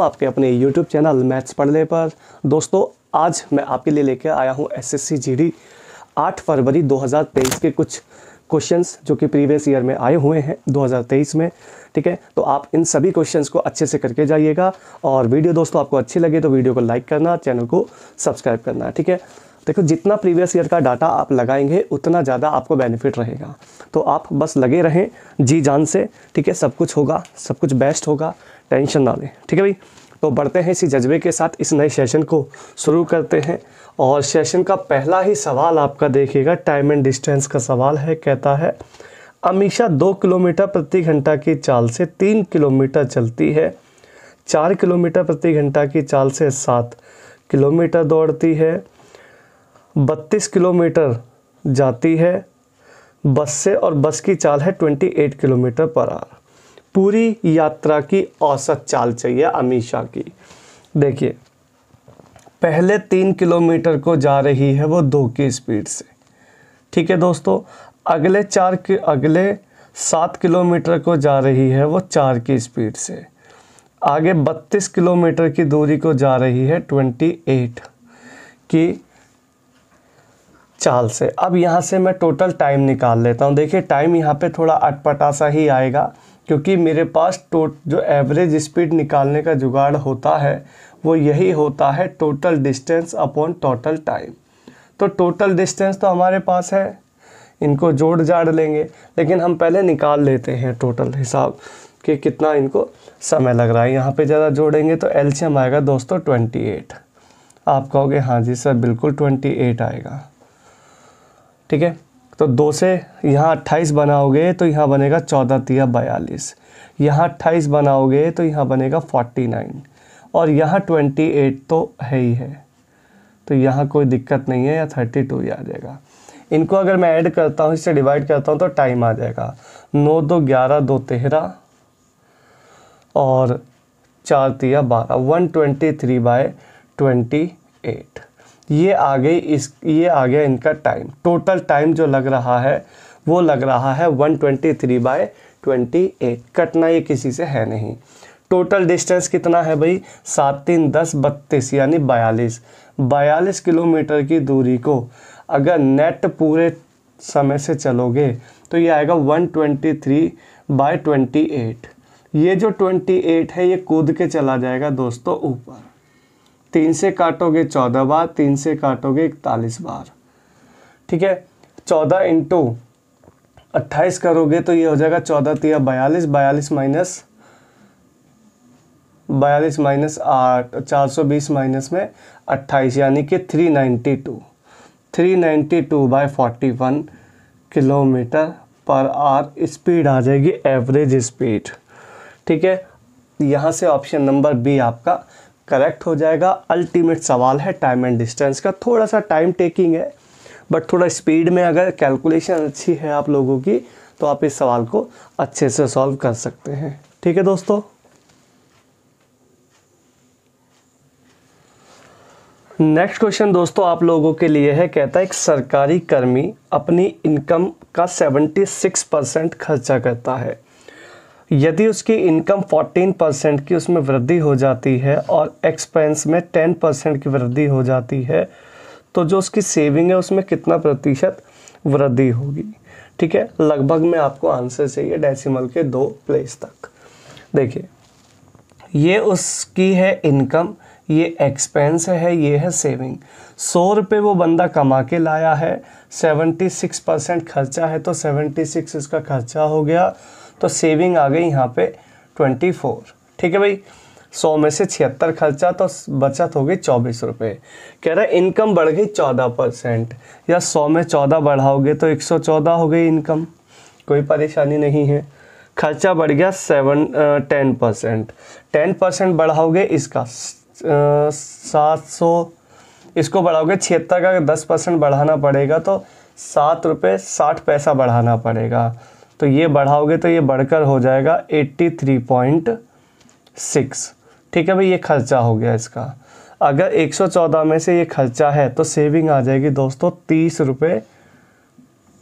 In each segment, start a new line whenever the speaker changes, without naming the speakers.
आपके अपने YouTube channel maths पढ़ ले पर। दोस्तों आज मैं आपके लिए लेकर आया हूँ SSC GD 8 फरवरी 2023 के कुछ क्वेश्चंस जो कि प्रीवियस ईयर में आए हुए हैं 2023 में। ठीक है, तो आप इन सभी क्वेश्चंस को अच्छे से करके जाइएगा और वीडियो दोस्तों आपको अच्छी लगे तो वीडियो को लाइक करना, चैनल को सब्सक्राइब करना। ठीक है, देखो जितना प्रीवियस ईयर का डाटा आप लगाएंगे उतना ज़्यादा आपको बेनिफिट रहेगा, तो आप बस लगे रहें जी जान से। ठीक है, सब कुछ होगा, सब कुछ बेस्ट होगा, टेंशन ना लें। ठीक है भाई, तो बढ़ते हैं इसी जज्बे के साथ इस नए सेशन को शुरू करते हैं। और सेशन का पहला ही सवाल आपका देखिएगा, टाइम एंड डिस्टेंस का सवाल है। कहता है अमीषा 2 किलोमीटर प्रति घंटा की चाल से 3 किलोमीटर चलती है, 4 किलोमीटर प्रति घंटा की चाल से 7 किलोमीटर दौड़ती है, 32 किलोमीटर जाती है बस से और बस की चाल है 28 किलोमीटर पर आवर। पूरी यात्रा की औसत चाल चाहिए अमीषा की। देखिए पहले 3 किलोमीटर को जा रही है वो 2 की स्पीड से। ठीक है दोस्तों, अगले 7 किलोमीटर को जा रही है वो 4 की स्पीड से। आगे 32 किलोमीटर की दूरी को जा रही है 28 की चाल से। अब यहाँ से मैं टोटल टाइम निकाल लेता हूँ। देखिए टाइम यहाँ पे थोड़ा अटपटा सा ही आएगा क्योंकि मेरे पास जो एवरेज स्पीड निकालने का जुगाड़ होता है वो यही होता है total distance upon total time. तो टोटल डिस्टेंस तो हमारे पास है, इनको जोड़ जाड़ लेंगे, लेकिन हम पहले निकाल लेते हैं टोटल हिसाब कि कितना इनको समय लग रहा है। यहाँ पे ज़रा जोड़ेंगे तो एलसीएम आएगा दोस्तों 28। आप कहोगे हाँ जी सर बिल्कुल 28 आएगा। ठीक है, तो 2 से यहाँ 28 बनाओगे तो यहाँ बनेगा 14 तिया 42, यहाँ 28 बनाओगे तो यहाँ बनेगा 49 और यहाँ 28 तो है ही है, तो यहाँ कोई दिक्कत नहीं है, या 32 ही आ जाएगा। इनको अगर मैं ऐड करता हूँ, इससे डिवाइड करता हूँ तो टाइम आ जाएगा 9 2 11 2 13 और 4 तिया 12, 123/28। ये आ गया इनका टाइम। टोटल टाइम जो लग रहा है वो लग रहा है 123/28। कटना ये किसी से है नहीं। टोटल डिस्टेंस कितना है भाई, 7 3 10 32 यानी 42 किलोमीटर की दूरी को अगर नेट पूरे समय से चलोगे तो ये आएगा 123/28। ये जो 28 है ये कूद के चला जाएगा दोस्तों ऊपर। 3 से काटोगे 14 बार, 3 से काटोगे 41 बार। ठीक है, 14 इंटू 28 करोगे तो ये हो जाएगा 14 तिया 42, 42 माइनस 8, 420 माइनस में 28 यानी कि 392/41 किलोमीटर पर आवर स्पीड आ जाएगी, एवरेज स्पीड। ठीक है, यहाँ से ऑप्शन नंबर बी आपका करेक्ट हो जाएगा। अल्टीमेट सवाल है टाइम एंड डिस्टेंस का, थोड़ा सा टाइम टेकिंग है बट थोड़ा स्पीड में अगर कैलकुलेशन अच्छी है आप लोगों की तो आप इस सवाल को अच्छे से सॉल्व कर सकते हैं। ठीक है दोस्तों, नेक्स्ट क्वेश्चन दोस्तों आप लोगों के लिए है। कहता है एक सरकारी कर्मी अपनी इनकम का 76% खर्चा करता है। यदि उसकी इनकम 14% की उसमें वृद्धि हो जाती है और एक्सपेंस में 10% की वृद्धि हो जाती है तो जो उसकी सेविंग है उसमें कितना प्रतिशत वृद्धि होगी। ठीक है, लगभग में आपको आंसर चाहिए डेसिमल के 2 प्लेस तक। देखिए ये उसकी है इनकम, ये एक्सपेंस है, ये है सेविंग। 100 रुपये वो बंदा कमा के लाया है, 76% खर्चा है तो 76 इसका खर्चा हो गया, तो सेविंग आ गई यहाँ पे 24। ठीक है भाई, 100 में से 76 खर्चा तो बचत हो गई 24 रुपये। कह रहा है इनकम बढ़ गई 14%, या 100 में 14 बढ़ाओगे तो 114 हो गई इनकम, कोई परेशानी नहीं है। खर्चा बढ़ गया 10% बढ़ाओगे इसका 700, इसको बढ़ाओगे 76 का 10% बढ़ाना पड़ेगा तो 7 रुपये 60 पैसा बढ़ाना पड़ेगा, तो ये बढ़ाओगे तो ये बढ़कर हो जाएगा 83.6। ठीक है भाई, ये खर्चा हो गया इसका। अगर 114 में से ये खर्चा है तो सेविंग आ जाएगी दोस्तों 30 रुपये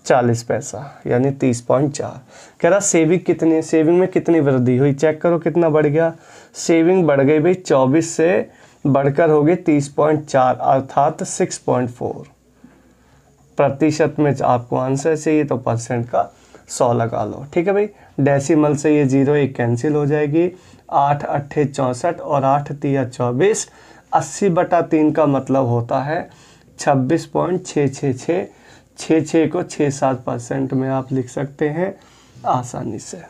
40 पैसा यानी 30.4। कह रहा सेविंग में कितनी वृद्धि हुई, चेक करो कितना बढ़ गया, सेविंग बढ़ गई भाई 24 से बढ़कर होगी 30.4 अर्थात 6.4 प्रतिशत में आपको आंसर चाहिए तो परसेंट का 100 लगा लो। ठीक है भाई, डेसिमल से ये 0 एक कैंसिल हो जाएगी। 8 अट्ठे 64 और 8 तिया 24, 80/3 का मतलब होता है 26.666। 6 को 6-7% में आप लिख सकते हैं आसानी से।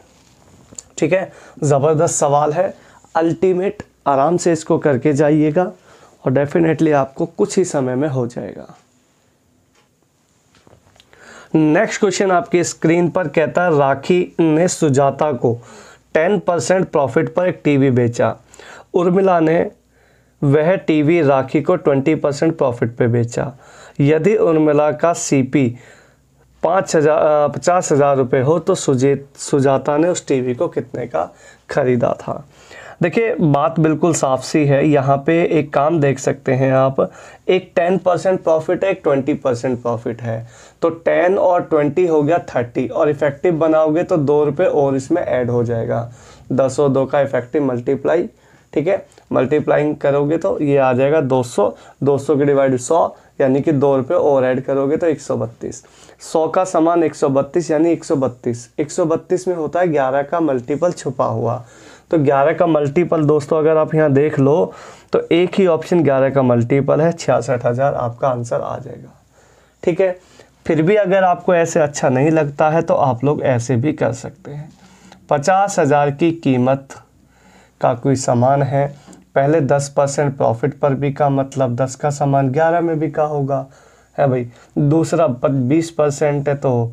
ठीक है, ज़बरदस्त सवाल है, अल्टीमेट। आराम से इसको करके जाइएगा और डेफिनेटली आपको कुछ ही समय में हो जाएगा। नेक्स्ट क्वेश्चन आपकी स्क्रीन पर कहता है, राखी ने सुजाता को 10% प्रॉफिट पर एक टीवी बेचा। उर्मिला ने वह टीवी राखी को 20% प्रॉफिट पे बेचा। यदि उर्मिला का सीपी 50,000 रुपये हो तो सुजाता ने उस टीवी को कितने का खरीदा था। देखिए बात बिल्कुल साफ सी है। यहाँ पे एक काम देख सकते हैं आप, एक 10% प्रॉफिट है, एक 20% प्रॉफिट है, तो 10 और 20 हो गया 30 और इफेक्टिव बनाओगे तो 2 रुपये और इसमें ऐड हो जाएगा। 10 और 2 का इफेक्टिव मल्टीप्लाई, ठीक है, मल्टीप्लाइंग करोगे तो ये आ जाएगा 200, 200 के डिवाइड 100 यानी कि 2 रुपये और ऐड करोगे तो 132। 100 का समान 132 यानी 132। 132 में होता है 11 का मल्टीपल छुपा हुआ, तो 11 का मल्टीपल दोस्तों अगर आप यहाँ देख लो तो एक ही ऑप्शन 11 का मल्टीपल है, 66,000 आपका आंसर आ जाएगा। ठीक है, फिर भी अगर आपको ऐसे अच्छा नहीं लगता है तो आप लोग ऐसे भी कर सकते हैं। 50,000 की कीमत का कोई सामान है, पहले 10% प्रॉफिट पर बिका, मतलब 10 का सामान 11 में बिका होगा, है भाई। दूसरा 20% है तो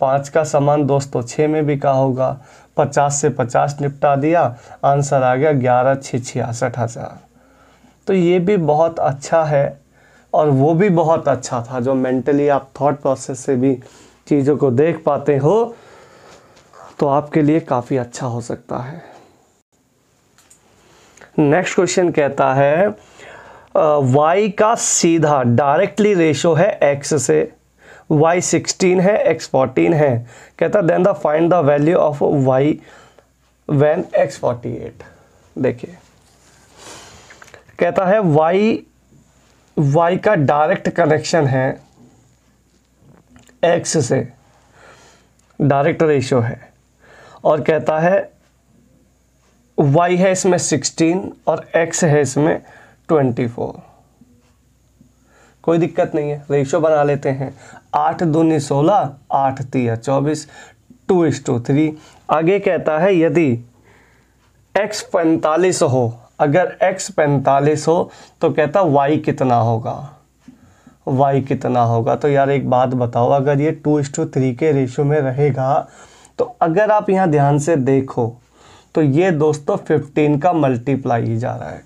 5 का सामान दोस्तों 6 में बिका होगा। 50 से 50 निपटा दिया, आंसर आ गया 11 6 66,000। तो ये भी बहुत अच्छा है और वो भी बहुत अच्छा था, जो मेंटली आप थॉट प्रोसेस से भी चीज़ों को देख पाते हो तो आपके लिए काफ़ी अच्छा हो सकता है। नेक्स्ट क्वेश्चन कहता है, y का सीधा डायरेक्टली रेशो है x से, y 16 है, x 14 है। कहता then the find the value of y when x 48। देखिए कहता है y का डायरेक्ट कनेक्शन है x से, डायरेक्ट रेशो है, और कहता है y है इसमें 16 और x है इसमें 24। कोई दिक्कत नहीं है, रेशो बना लेते हैं। 8 दूनी 16, 8 तिया 24, 2:3। आगे कहता है यदि x 45 हो, अगर x 45 हो तो कहता y कितना होगा, y कितना होगा। तो यार एक बात बताओ, अगर ये 2:3 के रेशो में रहेगा तो अगर आप यहाँ ध्यान से देखो तो ये दोस्तों 15 का मल्टीप्लाई ही जा रहा है।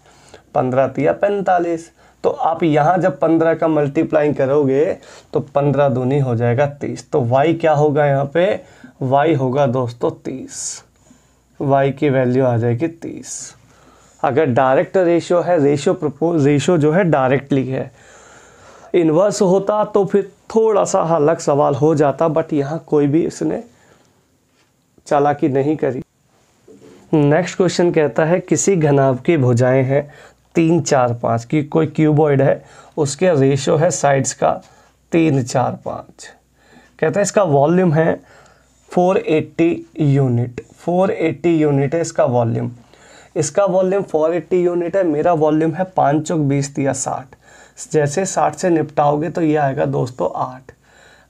15 तिया 45, तो आप यहाँ जब 15 का मल्टीप्लाई करोगे तो 15 दूनी हो जाएगा 30। तो y क्या होगा यहाँ पे, y होगा दोस्तों 30। y की वैल्यू आ जाएगी 30। अगर डायरेक्ट रेशियो है, रेशियो जो है डायरेक्टली है, इन्वर्स होता तो फिर थोड़ा सा अलग सवाल हो जाता, बट यहाँ कोई भी इसने चालाकी नहीं करी। नेक्स्ट क्वेश्चन कहता है, किसी घनाभ की भुजाएं हैं 3 4 5 की, कोई क्यूबॉइड है, उसके रेशियो है साइड्स का 3 4 5। कहता है इसका वॉल्यूम है 480 यूनिट। 480 यूनिट है इसका वॉल्यूम। इसका वॉल्यूम 480 यूनिट है, मेरा वॉल्यूम है 5 चौक 20 या 60। जैसे 60 से निपटाओगे तो ये आएगा दोस्तों 8।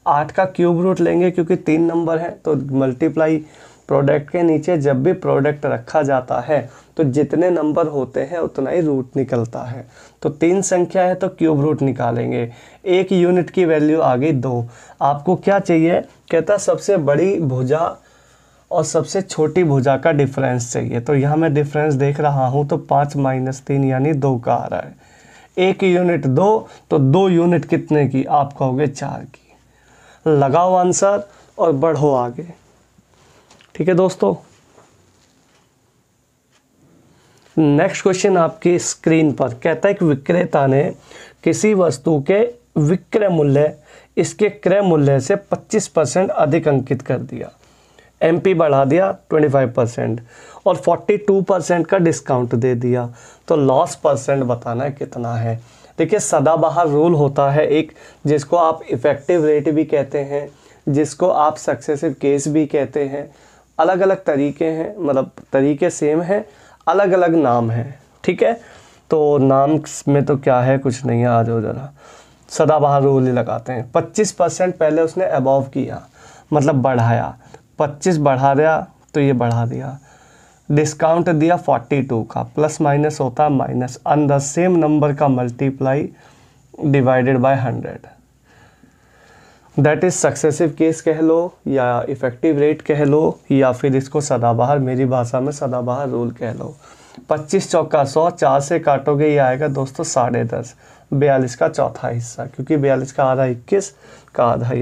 8 का क्यूब रूट लेंगे क्योंकि 3 नंबर है, तो मल्टीप्लाई प्रोडक्ट के नीचे जब भी प्रोडक्ट रखा जाता है तो जितने नंबर होते हैं उतना ही रूट निकलता है। तो 3 संख्या है तो क्यूब रूट निकालेंगे। 1 यूनिट की वैल्यू आ गई 2। आपको क्या चाहिए, कहता सबसे बड़ी भुजा और सबसे छोटी भुजा का डिफरेंस चाहिए। तो यहाँ मैं डिफरेंस देख रहा हूँ तो 5 - 3 यानी 2 का आ रहा है। 1 यूनिट 2, तो 2 यूनिट कितने की, आप कहोगे 4 की। लगाओ आंसर और बढ़ो आगे। ठीक है दोस्तों, नेक्स्ट क्वेश्चन आपकी स्क्रीन पर कहता है कि विक्रेता ने किसी वस्तु के विक्रय मूल्य इसके क्रय मूल्य से 25% अधिक अंकित कर दिया। MP बढ़ा दिया 25% और 42% का डिस्काउंट दे दिया, तो लॉस परसेंट बताना है कितना है। देखिए सदाबहार रूल होता है एक, जिसको आप इफ़ेक्टिव रेट भी कहते हैं, जिसको आप सक्सेसिव केस भी कहते हैं। अलग अलग तरीके हैं, मतलब तरीके सेम हैं, अलग अलग नाम हैं, ठीक है। तो नाम में तो क्या है, कुछ नहीं है। आ जाओ ज़रा, सदाबहार रूल ही लगाते हैं। 25% पहले उसने अबव किया, मतलब बढ़ाया, 25 बढ़ा दिया तो ये बढ़ा दिया, डिस्काउंट दिया 42 का, प्लस माइनस होता है minus, on the same number का multiply divided by 100, that is successive case कह लो या इफेक्टिव रेट कह लो, या फिर इसको सदाबहार, मेरी भाषा में सदाबहार रूल कह लो। 25 चौका 100, 4 से काटोगे ये आएगा दोस्तों 10.5, 42 का चौथा हिस्सा, क्योंकि 42 का आधा 21 का आधा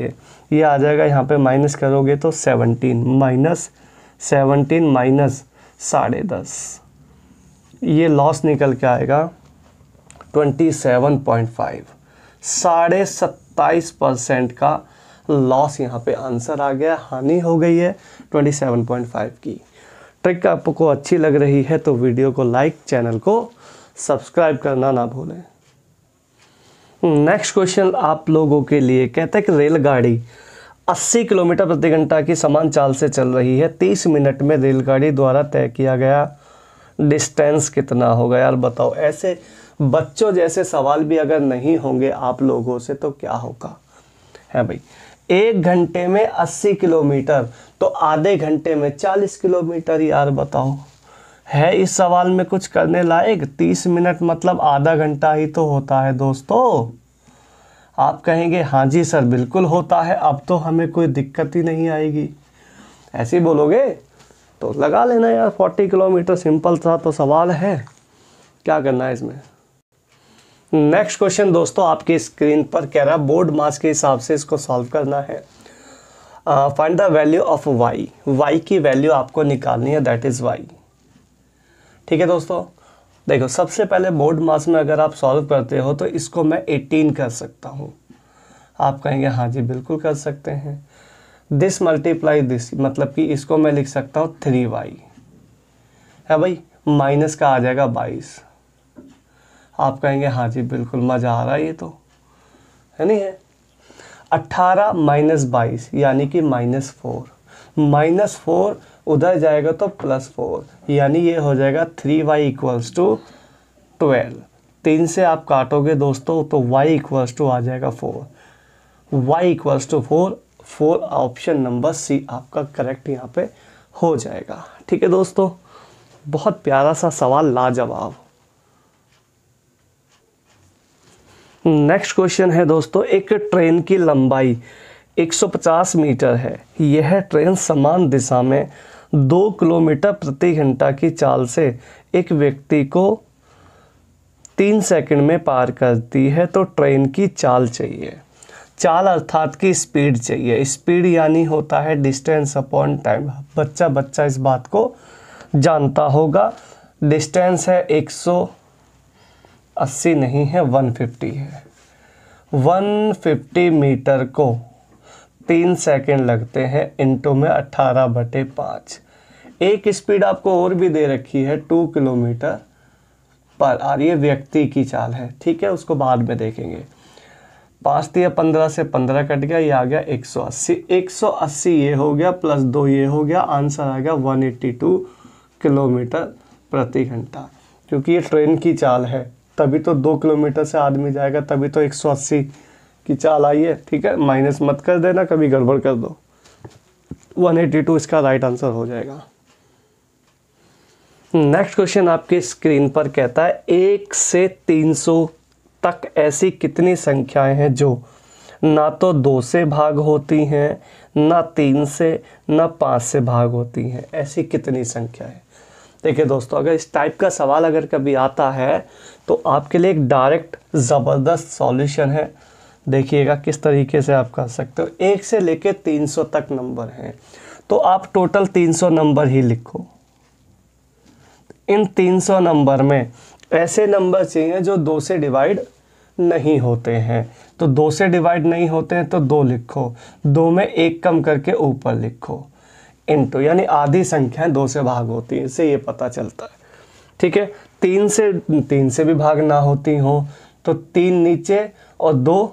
ये आ जाएगा। यहाँ पे माइनस करोगे तो 17 माइनस 17 माइनस 10.5, ये लॉस निकल के आएगा 27.5, 27.5% का लॉस यहाँ पे आंसर आ गया, हानि हो गई है 27.5 की। ट्रिक आपको अच्छी लग रही है तो वीडियो को लाइक, चैनल को सब्सक्राइब करना ना भूलें। नेक्स्ट क्वेश्चन आप लोगों के लिए कहता है कि रेलगाड़ी 80 किलोमीटर प्रति घंटा की समान चाल से चल रही है, 30 मिनट में रेलगाड़ी द्वारा तय किया गया डिस्टेंस कितना होगा। यार बताओ, ऐसे बच्चों जैसे सवाल भी अगर नहीं होंगे आप लोगों से तो क्या होगा, है भाई। 1 घंटे में 80 किलोमीटर तो आधे घंटे में 40 किलोमीटर, यार बताओ है इस सवाल में कुछ करने लायक। 30 मिनट मतलब आधा घंटा ही तो होता है दोस्तों। आप कहेंगे हाँ जी सर बिल्कुल होता है, अब तो हमें कोई दिक्कत ही नहीं आएगी, ऐसे ही बोलोगे तो लगा लेना यार 40 किलोमीटर, सिंपल सा तो सवाल है, क्या करना है इसमें। नेक्स्ट क्वेश्चन दोस्तों आपकी स्क्रीन पर कह रहा है बोर्ड मास के हिसाब से इसको सॉल्व करना है। Find the value of Y, Y की वैल्यू आपको निकालनी है, दैट इज वाई। ठीक है दोस्तों, देखो सबसे पहले बोर्ड मास में अगर आप सॉल्व करते हो तो इसको मैं 18 कर सकता हूँ। आप कहेंगे हाँ जी बिल्कुल कर सकते हैं। दिस मल्टीप्लाई दिस, मतलब कि इसको मैं लिख सकता हूँ 3y, है भाई, माइनस का आ जाएगा 22। आप कहेंगे हाँ जी बिल्कुल मज़ा आ रहा है ये तो, है नहीं है। 18 माइनस 22 यानी कि -4, -4 उधर जाएगा तो +4, यानी ये हो जाएगा 3y इक्वल्स टू 12। 3 से आप काटोगे दोस्तों तो y इक्वल्स टू आ जाएगा 4, y equals to 4 option number C आपका करेक्ट यहाँ पे हो जाएगा। ठीक है दोस्तों, बहुत प्यारा सा सवाल, लाजवाब। नेक्स्ट क्वेश्चन है दोस्तों, एक ट्रेन की लंबाई 150 मीटर है, यह ट्रेन समान दिशा में 2 किलोमीटर प्रति घंटा की चाल से एक व्यक्ति को 3 सेकंड में पार करती है, तो ट्रेन की चाल चाहिए। चाल अर्थात की स्पीड चाहिए, स्पीड यानी होता है डिस्टेंस अपॉन टाइम। बच्चा इस बात को जानता होगा। डिस्टेंस है 180 नहीं है 150 है। 150 मीटर को 3 सेकंड लगते हैं, इनटू में 18/5। एक स्पीड आपको और भी दे रखी है 2 किलोमीटर पर आवर, ये व्यक्ति की चाल है, ठीक है, उसको बाद में देखेंगे। 5 दिया 15 से 15 कट गया, ये आ गया 180। 180 ये हो गया प्लस 2 ये हो गया, आंसर आ गया 182 किलोमीटर प्रति घंटा। क्योंकि ये ट्रेन की चाल है तभी तो 2 किलोमीटर से आदमी जाएगा, तभी तो 180 की चाल आई है। ठीक है, माइनस मत कर देना, कभी गड़बड़ कर दो। 182 इसका राइट आंसर हो जाएगा। नेक्स्ट क्वेश्चन आपकी स्क्रीन पर कहता है 1 से 300 तक ऐसी कितनी संख्याएं हैं जो ना तो 2 से भाग होती हैं, ना 3 से, ना 5 से भाग होती हैं। ऐसी कितनी संख्याएं? देखिए दोस्तों, अगर इस टाइप का सवाल अगर कभी आता है तो आपके लिए एक डायरेक्ट ज़बरदस्त सॉल्यूशन है। देखिएगा किस तरीके से आप कर सकते हो। 1 से लेके 300 तक नंबर हैं, तो आप टोटल 300 नंबर ही लिखो। इन 300 नंबर में ऐसे नंबर चाहिए जो 2 से डिवाइड नहीं होते हैं, तो 2 से डिवाइड नहीं होते हैं तो 2 लिखो, 2 में 1 कम करके ऊपर लिखो। इंटू, यानी आधी संख्याएं 2 से भाग होती हैं, इससे ये पता चलता है। ठीक है, 3 से भी भाग ना होती हो तो 3 नीचे और 2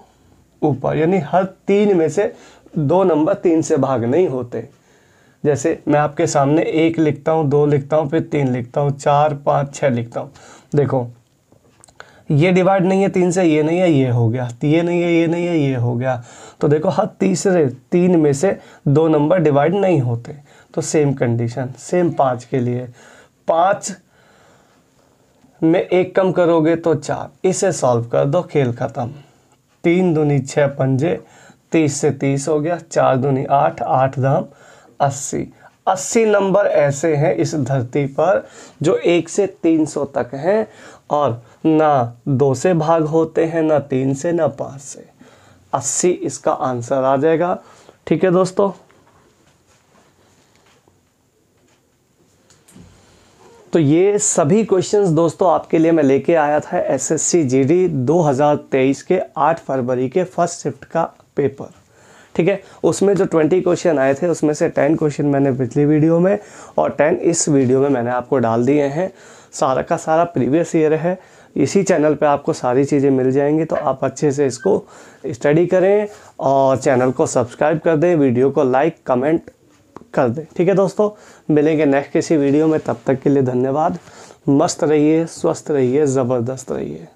ऊपर, यानी हर 3 में से 2 नंबर 3 से भाग नहीं होते। जैसे मैं आपके सामने 1 लिखता हूँ, 2 लिखता हूँ, फिर 3 लिखता हूँ, 4 5 6 लिखता हूँ। देखो ये डिवाइड नहीं है 3 से, ये नहीं है, ये हो गया, ये नहीं है, ये नहीं है, ये हो गया। तो देखो हर तीसरे 3 में से 2 नंबर डिवाइड नहीं होते। तो सेम कंडीशन, सेम 5 के लिए, 5 में 1 कम करोगे तो 4, इसे सॉल्व कर दो, खेल ख़त्म। 3 दूनी 6 पंजे, 30 से 30 हो गया, 4 दूनी 8, 8 दाम 80। 80 नंबर ऐसे हैं इस धरती पर जो 1 से 300 तक हैं और ना 2 से भाग होते हैं, ना 3 से, ना 5 से। 80 इसका आंसर आ जाएगा। ठीक है दोस्तों, तो ये सभी क्वेश्चंस दोस्तों आपके लिए मैं लेके आया था एसएससी जीडी 2023 के 8 फरवरी के फर्स्ट शिफ्ट का पेपर। ठीक है, उसमें जो 20 क्वेश्चन आए थे उसमें से 10 क्वेश्चन मैंने पिछली वीडियो में और 10 इस वीडियो में मैंने आपको डाल दिए हैं। सारा का सारा प्रीवियस ईयर है, इसी चैनल पे आपको सारी चीज़ें मिल जाएंगी। तो आप अच्छे से इसको स्टडी करें और चैनल को सब्सक्राइब कर दें, वीडियो को लाइक कमेंट कर दें। ठीक है दोस्तों, मिलेंगे नेक्स्ट किसी वीडियो में, तब तक के लिए धन्यवाद। मस्त रहिए, स्वस्थ रहिए, ज़बरदस्त रहिए।